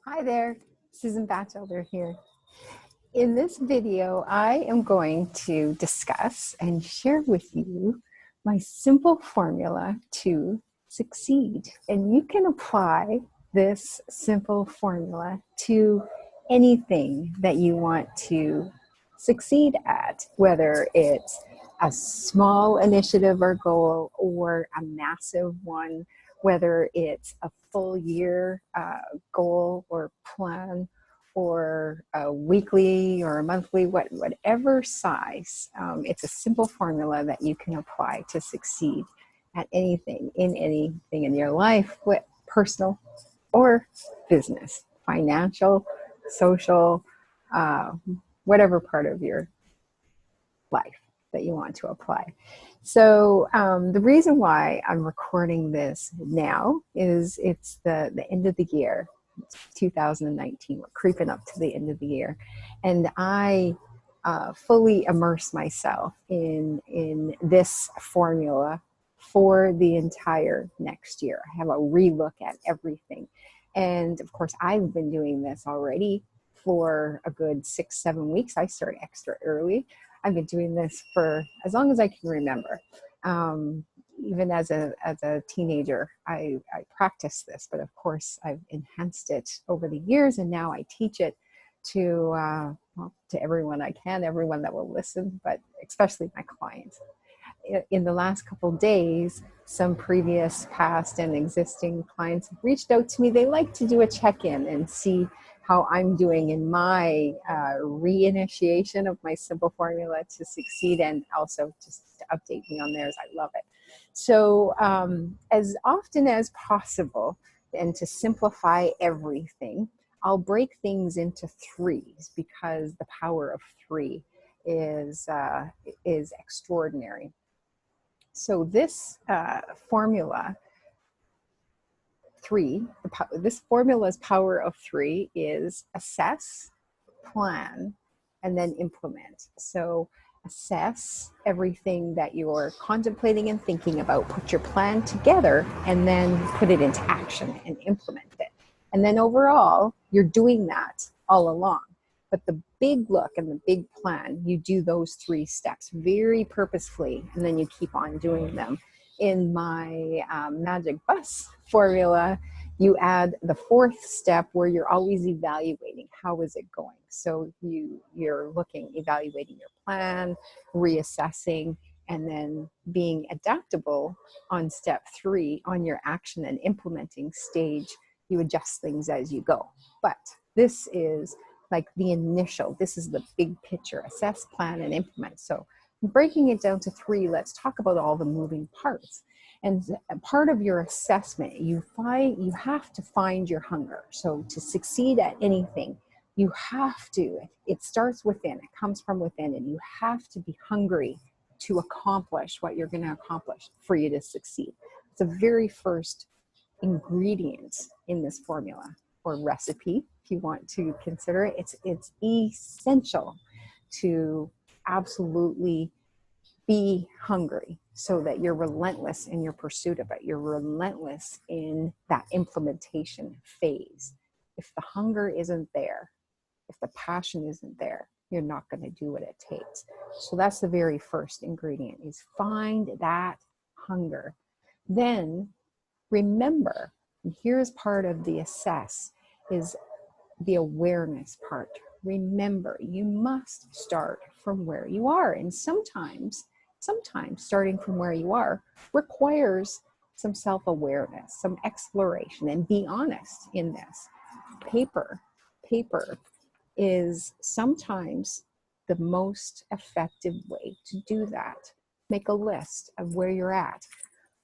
Hi there, Susan Batchelder here. In this video, I am going to discuss and share with you my simple formula to succeed. And you can apply this simple formula to anything that you want to succeed at, whether it's a small initiative or goal or a massive one, whether it's a full year goal or plan, or a weekly or a monthly, whatever size. It's a simple formula that you can apply to succeed at anything in your life, personal or business, financial, social, uh, whatever part of your life that you want to apply. So the reason why I'm recording this now is it's the end of the year. It's 2019. We're creeping up to the end of the year. And I fully immerse myself in this formula for the entire next year. I have a relook at everything. And of course, I've been doing this already for a good 6-7 weeks. I start extra early. I've been doing this for as long as I can remember. Even as a teenager, I practiced this, but of course I've enhanced it over the years, and now I teach it to to everyone I can, everyone that will listen, but especially my clients. In the last couple of days, some previous, past, and existing clients have reached out to me. They like to do a check-in and see how I'm doing in my reinitiation of my simple formula to succeed, and also just to update me on theirs. I love it. So as often as possible, and to simplify everything, I'll break things into threes, because the power of three is extraordinary. So this formula, this formula's power of three is assess, plan, and then implement. So assess everything that you're contemplating and thinking about, put your plan together, and then put it into action and implement it. And then overall, you're doing that all along. But the big look and the big plan, you do those 3 steps very purposefully, and then you keep on doing them. In my magic bus formula, you add the 4th step, where you're always evaluating how is it going. So you're evaluating your plan, reassessing, and then being adaptable on step 3 on your action and implementing stage. You adjust things as you go. But this is like the initial, this is the big picture: assess, plan, and implement. So breaking it down to 3, let's talk about all the moving parts. And part of your assessment, you have to find your hunger. So to succeed at anything, you have to, it starts within, it comes from within, and you have to be hungry to accomplish what you're going to accomplish for you to succeed. It's the very first ingredient in this formula, or recipe, if you want to consider it. It's essential to absolutely be hungry, so that you're relentless in your pursuit of it. You're relentless in that implementation phase. If the hunger isn't there, if the passion isn't there, you're not going to do what it takes. So that's the very first ingredient, is find that hunger. Then remember, and here's part of the assess, is the awareness part. Remember, you must start from where you are. And sometimes starting from where you are requires some self-awareness, some exploration, and be honest in this. Paper is sometimes the most effective way to do that. Make a list of where you're at,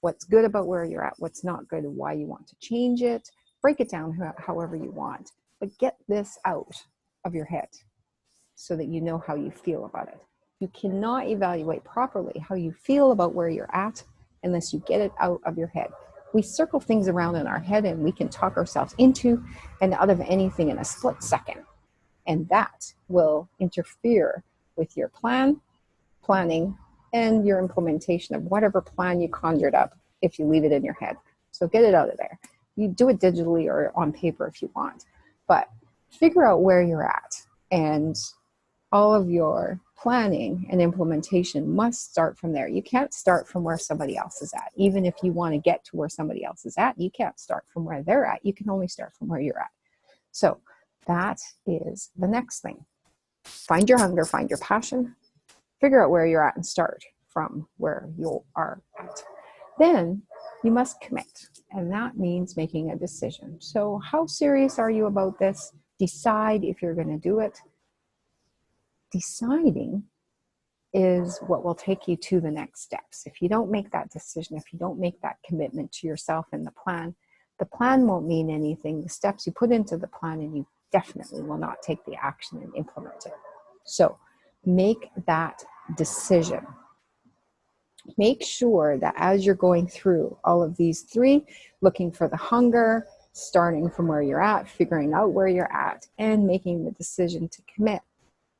what's good about where you're at, what's not good, and why you want to change it. Break it down however you want, but get this out of your head so that you know how you feel about it. You cannot evaluate properly how you feel about where you're at unless you get it out of your head. We circle things around in our head, and we can talk ourselves into and out of anything in a split second. And that will interfere with your planning, and your implementation of whatever plan you conjured up if you leave it in your head. So get it out of there. You do it digitally or on paper if you want. But figure out where you're at, and all of your planning and implementation must start from there. You can't start from where somebody else is at. Even if you want to get to where somebody else is at, you can't start from where they're at. You can only start from where you're at. So that is the next thing. Find your hunger, find your passion, figure out where you're at and start from where you are at. Then you must commit, and that means making a decision. So how serious are you about this? Decide if you're going to do it. Deciding is what will take you to the next steps. If you don't make that decision, if you don't make that commitment to yourself and the plan won't mean anything. The steps you put into the plan, and you definitely will not take the action and implement it. So make that decision. Make sure that as you're going through all of these three, looking for the hunger, starting from where you're at, figuring out where you're at, and making the decision to commit,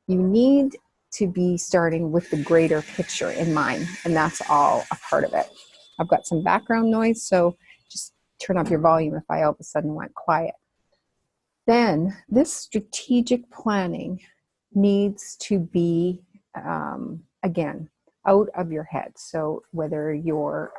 you need to be starting with the greater picture in mind, and that's all a part of it. I've got some background noise, so just turn up your volume if I all of a sudden went quiet. Then this strategic planning needs to be, again, out of your head. So whether you're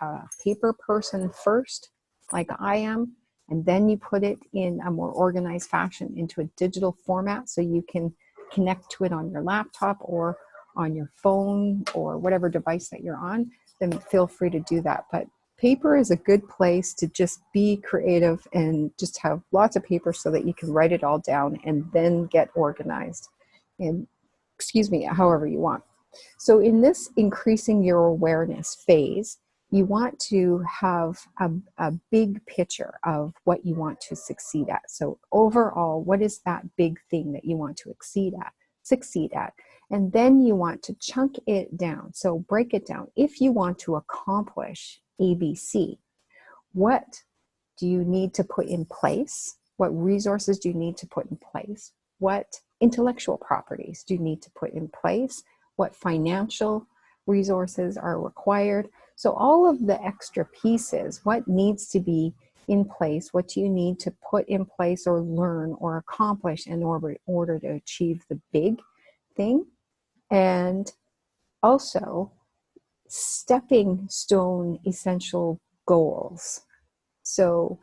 a paper person first, like I am, and then you put it in a more organized fashion into a digital format so you can connect to it on your laptop or on your phone or whatever device that you're on, then feel free to do that. But paper is a good place to just be creative and just have lots of paper so that you can write it all down and then get organized, and however you want. So in this increasing your awareness phase, you want to have a big picture of what you want to succeed at. So overall, what is that big thing that you want to succeed at? And then you want to chunk it down. So break it down. If you want to accomplish ABC, what do you need to put in place? What resources do you need to put in place? What intellectual properties do you need to put in place? What financial resources are required? So all of the extra pieces, what needs to be in place? What do you need to put in place or learn or accomplish in order to achieve the big thing? And also stepping stone essential goals. So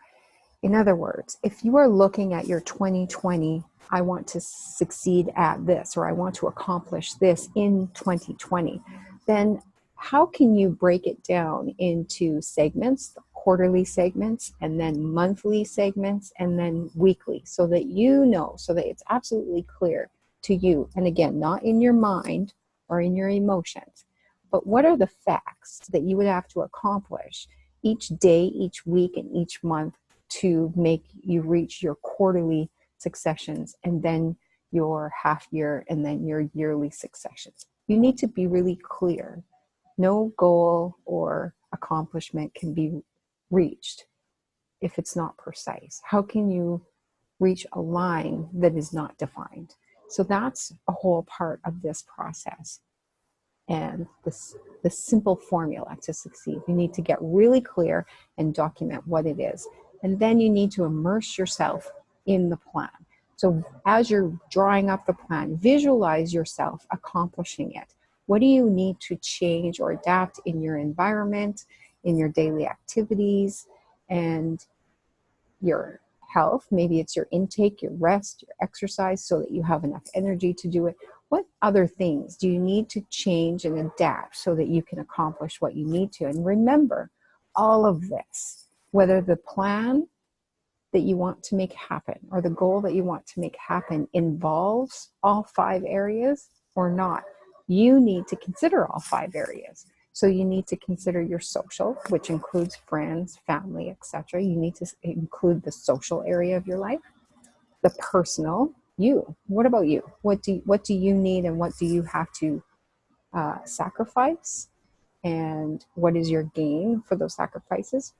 in other words, if you are looking at your 2020, I want to succeed at this, or I want to accomplish this in 2020, then how can you break it down into segments, quarterly segments, and then monthly segments, and then weekly, so that you know, so that it's absolutely clear to you. And again, not in your mind or in your emotions, but what are the facts that you would have to accomplish each day, each week, and each month to make you reach your quarterly successions, and then your half year, and then your yearly successions. You need to be really clear. No goal or accomplishment can be reached if it's not precise. How can you reach a line that is not defined? So that's a whole part of this process. And the simple formula to succeed. You need to get really clear and document what it is. And then you need to immerse yourself in the plan. So as you're drawing up the plan, visualize yourself accomplishing it. What do you need to change or adapt in your environment, in your daily activities, and your health? Maybe it's your intake, your rest, your exercise, so that you have enough energy to do it. What other things do you need to change and adapt so that you can accomplish what you need to? And remember, all of this, whether the plan that you want to make happen or the goal that you want to make happen involves all 5 areas or not, you need to consider all 5 areas. So you need to consider your social, which includes friends, family, etc. You need to include the social area of your life, the personal, you. What about you? What do you need, and what do you have to sacrifice? And what is your gain for those sacrifices?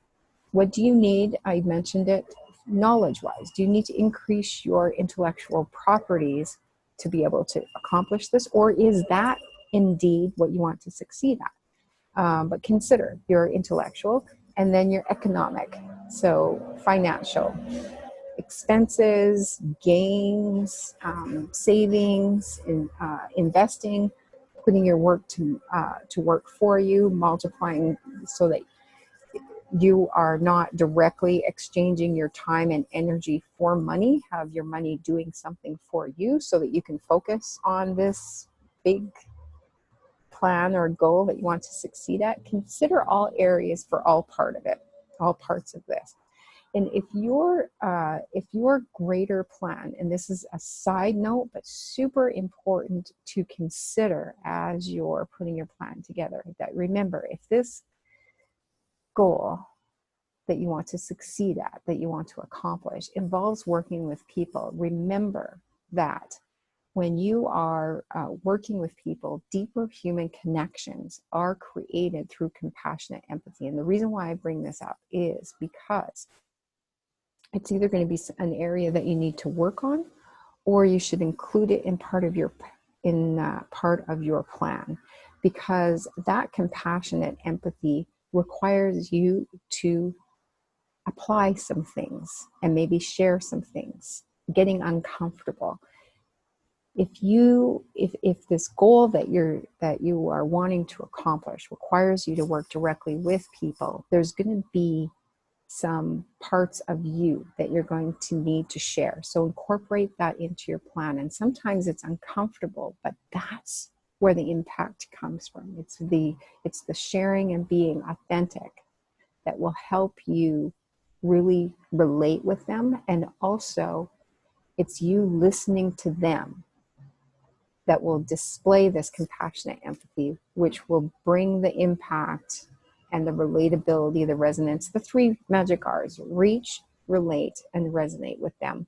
What do you need? I mentioned it knowledge-wise. Do you need to increase your intellectual properties to be able to accomplish this? Or is that indeed what you want to succeed at? But consider your intellectual, and then your economic, so financial, expenses, gains, savings, investing, putting your work to work for you, multiplying so that you are not directly exchanging your time and energy for money. Have your money doing something for you so that you can focus on this big plan or goal that you want to succeed at. Consider all areas for all parts of this. And if your greater plan, and this is a side note, but super important to consider as you're putting your plan together, that remember, if this goal that you want to succeed at, that you want to accomplish, involves working with people, remember that when you are working with people, deeper human connections are created through compassionate empathy. And the reason why I bring this up is because it's either going to be an area that you need to work on, or you should include it in part of your plan, because that compassionate empathy requires you to apply some things and maybe share some things, getting uncomfortable. If this goal that you are wanting to accomplish requires you to work directly with people, there's going to be some parts of you that you're going to need to share. So incorporate that into your plan. And sometimes it's uncomfortable, but that's where the impact comes from. It's the sharing and being authentic that will help you really relate with them. And also it's you listening to them that will display this compassionate empathy, which will bring the impact and the relatability, the resonance, the three magic R's: reach, relate, and resonate with them.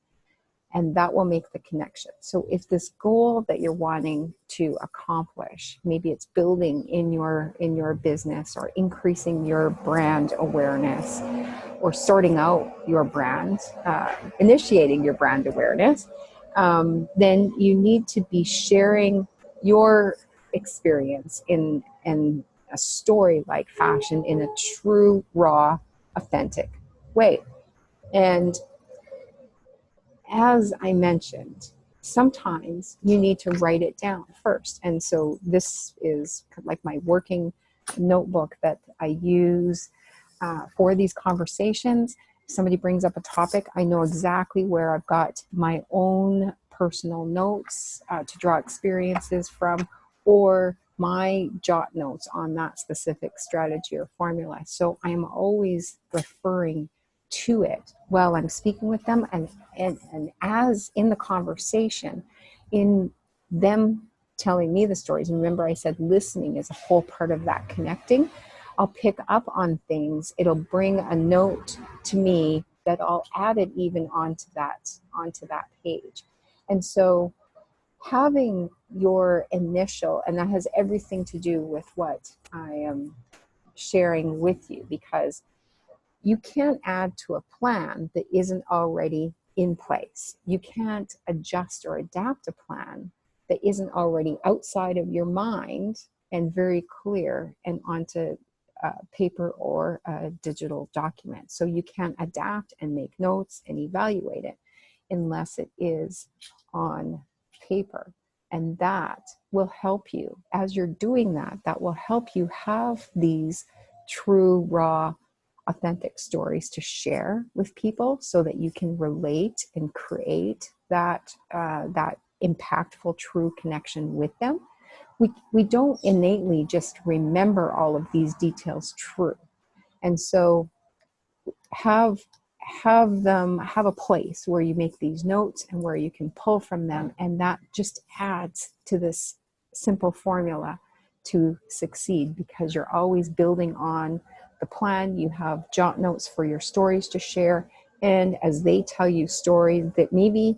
And that will make the connection. So if this goal that you're wanting to accomplish, maybe it's building in your business, or increasing your brand awareness, or sorting out your brand, initiating your brand awareness, then you need to be sharing your experience in a story-like fashion, in a true, raw, authentic way. And as I mentioned, sometimes you need to write it down first. And so this is like my working notebook that I use for these conversations. If somebody brings up a topic, I know exactly where I've got my own personal notes to draw experiences from, or my jot notes on that specific strategy or formula. So I am always referring to it while I'm speaking with them, and as in the conversation, in them telling me the stories. And remember, I said listening is a whole part of that connecting. I'll pick up on things. It'll bring a note to me that I'll add it even onto that page. And so having your initial, and that has everything to do with what I am sharing with you, because you can't add to a plan that isn't already in place. You can't adjust or adapt a plan that isn't already outside of your mind and very clear and onto paper or a digital document. So you can't adapt and make notes and evaluate it unless it is on paper. And that will help you. As you're doing that, that will help you have these true, raw, authentic stories to share with people, so that you can relate and create that impactful, true connection with them. We don't innately just remember all of these details true. And so have a place where you make these notes and where you can pull from them, and that just adds to this simple formula to succeed, because you're always building on the plan. You have jot notes for your stories to share, and as they tell you stories that maybe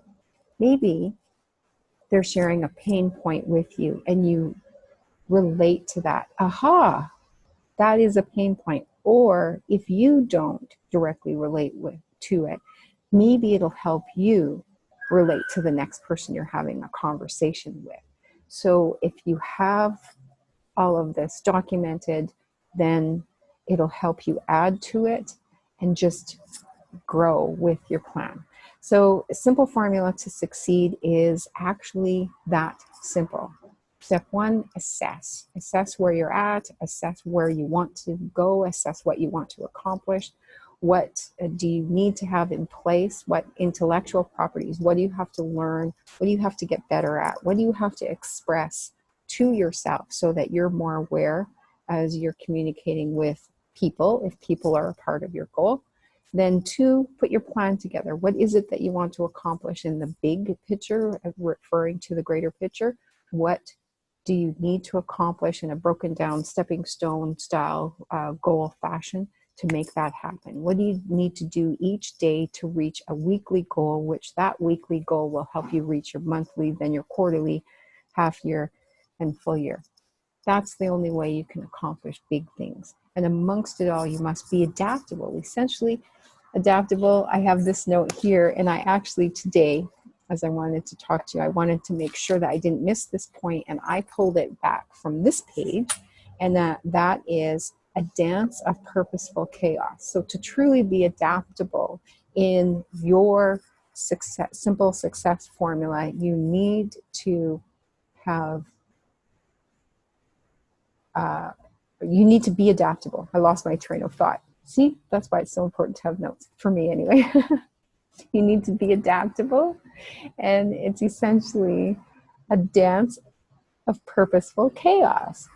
they're sharing a pain point with you and you relate to that. Aha, that is a pain point. Or if you don't directly relate to it, maybe it'll help you relate to the next person you're having a conversation with. So if you have all of this documented, then it'll help you add to it and just grow with your plan. So a simple formula to succeed is actually that simple. Step one, assess. Assess where you're at, assess where you want to go, assess what you want to accomplish. What do you need to have in place? What intellectual properties? What do you have to learn? What do you have to get better at? What do you have to express to yourself so that you're more aware as you're communicating with people, if people are a part of your goal? Then two, put your plan together. What is it that you want to accomplish in the big picture, referring to the greater picture? What do you need to accomplish in a broken down stepping stone style goal fashion to make that happen? What do you need to do each day to reach a weekly goal, which that weekly goal will help you reach your monthly, then your quarterly, half year, and full year? That's the only way you can accomplish big things. And amongst it all, you must be adaptable. Essentially, adaptable. I have this note here, and I actually today, as I wanted to talk to you, I wanted to make sure that I didn't miss this point, and I pulled it back from this page, and that is a dance of purposeful chaos. So to truly be adaptable in your simple success formula, you need to have you need to be adaptable. I lost my train of thought. See, that's why it's so important to have notes, for me anyway. You need to be adaptable, and it's essentially a dance of purposeful chaos.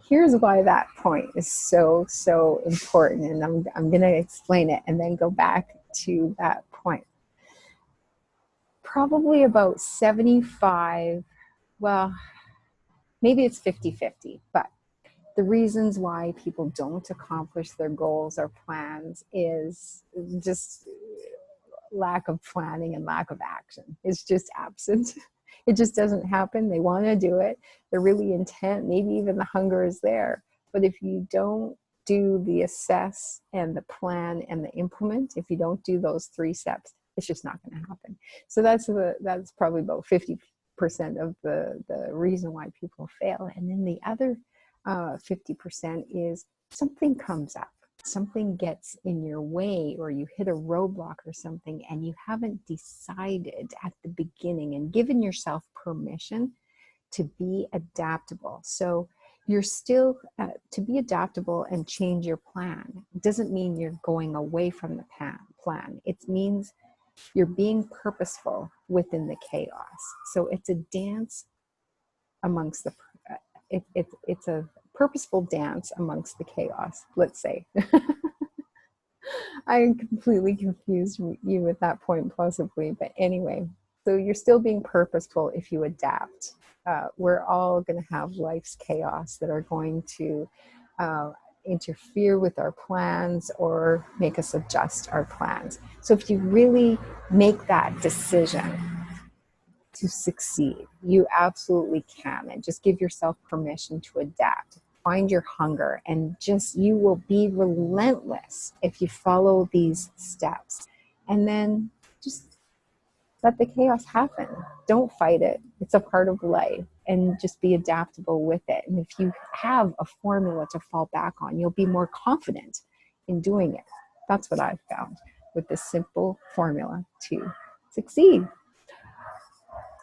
Here's why that point is so, so important, and I'm going to explain it and then go back to that point. Probably about 75, well, maybe it's 50-50, but the reasons why people don't accomplish their goals or plans is just lack of planning and lack of action. It's just absent. It just doesn't happen. They want to do it. They're really intent. Maybe even the hunger is there. But if you don't do the assess and the plan and the implement, if you don't do those three steps, it's just not going to happen. So that's probably about 50% of the reason why people fail. And then the other 50% is something comes up, something gets in your way, or you hit a roadblock or something, and you haven't decided at the beginning and given yourself permission to be adaptable. So you're still to be adaptable and change your plan doesn't mean you're going away from the plan. It means you're being purposeful within the chaos. So it's a dance amongst the it's a purposeful dance amongst the chaos, let's say. I completely confused you at that point, possibly, but anyway, so you're still being purposeful if you adapt. We're all going to have life's chaos that are going to interfere with our plans or make us adjust our plans. So if you really make that decision to succeed, you absolutely can, and just give yourself permission to adapt. Find your hunger, and just you will be relentless if you follow these steps. And then just let the chaos happen. Don't fight it. It's a part of life, and just be adaptable with it. And if you have a formula to fall back on, you'll be more confident in doing it. That's what I've found with this simple formula to succeed.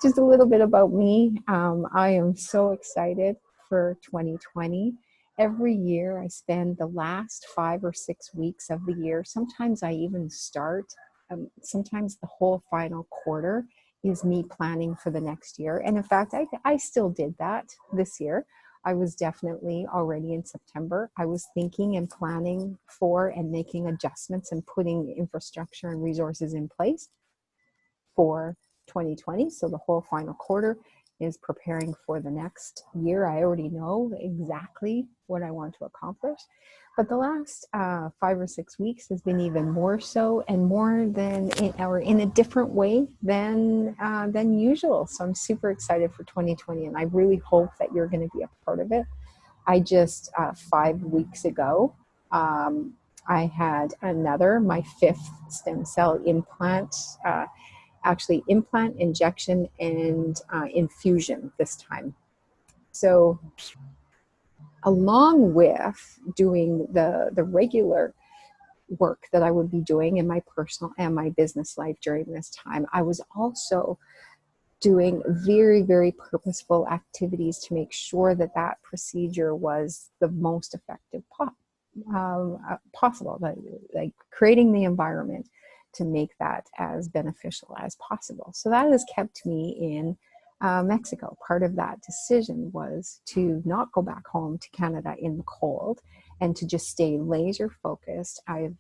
Just a little bit about me. I am so excited for 2020. Every year I spend the last 5 or 6 weeks of the year. Sometimes I even start, sometimes the whole final quarter is me planning for the next year. And in fact, I still did that this year. I was definitely already in September. I was thinking and planning for and making adjustments and putting infrastructure and resources in place for 2020. So the whole final quarter is preparing for the next year. I already know exactly what I want to accomplish. But the last 5 or 6 weeks has been even more so, and more than in a different way than usual. So I'm super excited for 2020, and I really hope that you're going to be a part of it. I just 5 weeks ago, I had my 5th stem cell implant. Actually implant, injection, and infusion this time. So along with doing the regular work that I would be doing in my personal and my business life during this time, I was also doing very, very purposeful activities to make sure that that procedure was the most effective possible, like creating the environment to make that as beneficial as possible. So that has kept me in Mexico. Part of that decision was to not go back home to Canada in the cold and to just stay laser focused. I've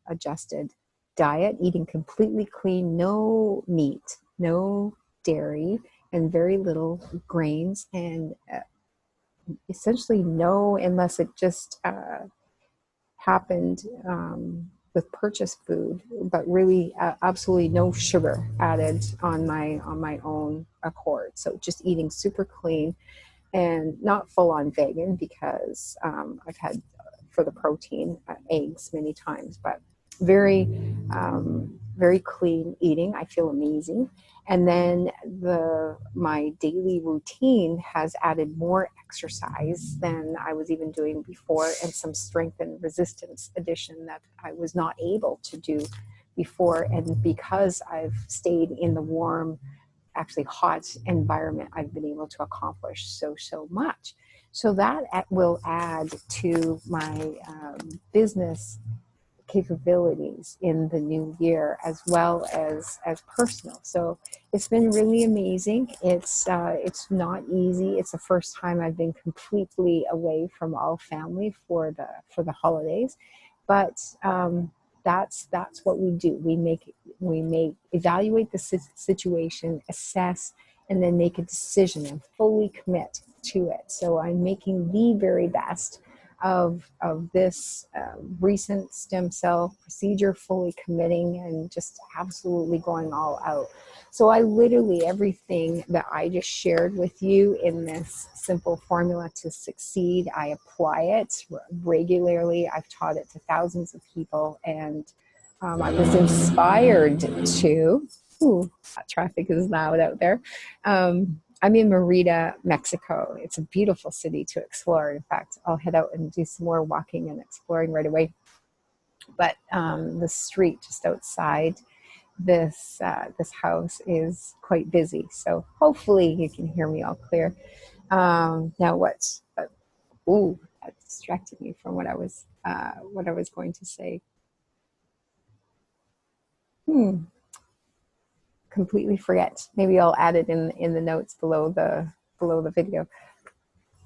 adjusted diet, eating completely clean, no meat, no dairy, and very little grains, and essentially no, unless it just happened with purchased food, but really absolutely no sugar added on my own accord. So just eating super clean and not full on vegan, because I've had for the protein eggs many times, but very very clean eating. I feel amazing. And then my daily routine has added more exercise than I was even doing before, and some strength and resistance addition that I was not able to do before. And because I've stayed in the warm, actually hot environment, I've been able to accomplish so much. So that will add to my business capabilities in the new year, as well as personal. So it's been really amazing. It's not easy. It's the first time I've been completely away from all family for the holidays, but that's what we do. We evaluate the situation, assess, and then make a decision and fully commit to it. So I'm making the very best of this recent stem cell procedure, fully committing and just absolutely going all out. So I literally, everything that I just shared with you in this simple formula to succeed, I apply it regularly. I've taught it to thousands of people, and I was inspired to, traffic is loud out there. I'm in Merida, Mexico. It's a beautiful city to explore. In fact, I'll head out and do some more walking and exploring right away. But the street just outside this house is quite busy. So hopefully you can hear me all clear. Now that distracted me from what I was going to say. Completely forget. Maybe I'll add it in the notes below the video.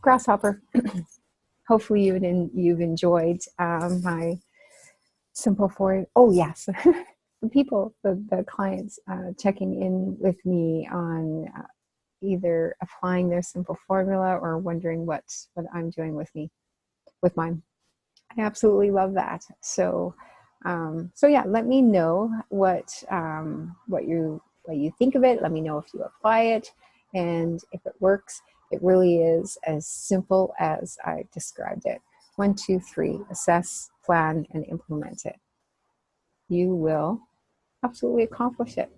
Grasshopper. Hopefully you've enjoyed my simple for. Oh yes, the clients checking in with me on either applying their simple formula or wondering what I'm doing with mine. I absolutely love that. So yeah, let me know what you think of it. Let me know if you apply it, and if it works. It really is as simple as I described it. 1, 2, 3, assess, plan, and implement it. You will absolutely accomplish it.